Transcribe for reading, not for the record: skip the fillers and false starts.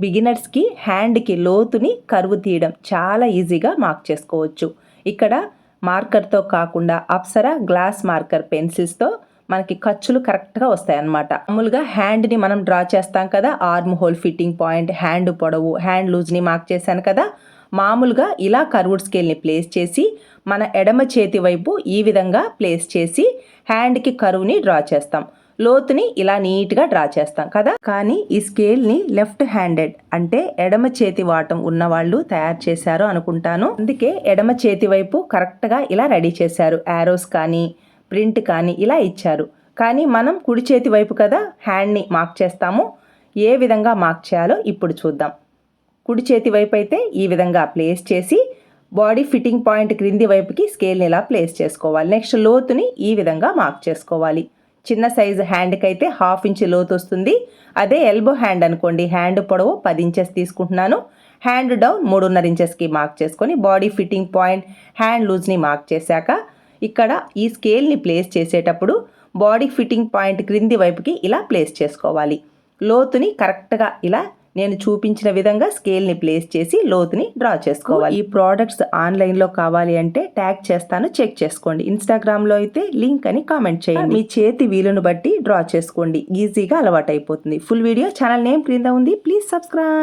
బిగినర్స్కి హ్యాండ్కి లోతుని కరువు తీయడం చాలా ఈజీగా మార్క్ చేసుకోవచ్చు. ఇక్కడ మార్కర్తో కాకుండా అప్సరా గ్లాస్ మార్కర్ పెన్సిల్స్తో మనకి ఖర్చులు కరెక్ట్గా వస్తాయి అన్నమాట. మామూలుగా హ్యాండ్ని మనం డ్రా చేస్తాం కదా, arm whole fitting point, hand పొడవు, హ్యాండ్ లూజ్ని మార్క్ చేశాను కదా. మామూలుగా ఇలా కర్వ్డ్ స్కేల్ని ప్లేస్ చేసి మన ఎడమ చేతి వైపు ఈ విధంగా ప్లేస్ చేసి హ్యాండ్కి కరువుని డ్రా చేస్తాం. లోతుని ఇలా నీట్గా డ్రా చేస్తాం కదా. కానీ ఈ స్కేల్ని లెఫ్ట్ హ్యాండెడ్ అంటే ఎడమ చేతి వాటం ఉన్నవాళ్ళు తయారు చేశారు అనుకుంటాను. అందుకే ఎడమ చేతి వైపు కరెక్ట్గా ఇలా రెడీ చేశారు. యారోస్ కానీ ప్రింట్ కానీ ఇలా ఇచ్చారు. కానీ మనం కుడి చేతి వైపు కదా హ్యాండ్ని మార్క్ చేస్తాము. ఏ విధంగా మార్క్ చేయాలో ఇప్పుడు చూద్దాం. కుడి చేతి వైపు అయితే ఈ విధంగా ప్లేస్ చేసి బాడీ ఫిట్టింగ్ పాయింట్ క్రింది వైపుకి స్కేల్ని ఇలా ప్లేస్ చేసుకోవాలి. నెక్స్ట్ లోతుని ఈ విధంగా మార్క్ చేసుకోవాలి. చిన్న సైజు హ్యాండ్కి అయితే 1/2 ఇంచ్ లోతు వస్తుంది. అదే ఎల్బో హ్యాండ్ అనుకోండి, హ్యాండ్ పొడవు 10 ఇంచెస్ తీసుకుంటున్నాను. హ్యాండ్ డౌన్ 3.5 ఇంచెస్కి మార్క్ చేసుకొని బాడీ ఫిట్టింగ్ పాయింట్, హ్యాండ్ లూజ్ని మార్క్ చేశాక ఇక్కడ ఈ స్కేల్ని ప్లేస్ చేసేటప్పుడు బాడీ ఫిట్టింగ్ పాయింట్ క్రింది వైపుకి ఇలా ప్లేస్ చేసుకోవాలి. లోతుని కరెక్ట్గా ఇలా నేను చూపించిన విధంగా స్కేల్ని ప్లేస్ చేసి లోతుని డ్రా చేసుకోవాలి. ఈ ప్రోడక్ట్స్ ఆన్లైన్లో కావాలి అంటే ట్యాగ్ చేస్తాను, చెక్ చేసుకోండి. ఇన్స్టాగ్రామ్లో అయితే లింక్ అని కామెంట్ చేయండి. మీ చేతి వీలును బట్టి డ్రా చేసుకోండి, ఈజీగా అలవాటు అయిపోతుంది. ఫుల్ వీడియో ఛానల్ నేమ్ క్రింద ఉంది, ప్లీజ్ సబ్స్క్రైబ్.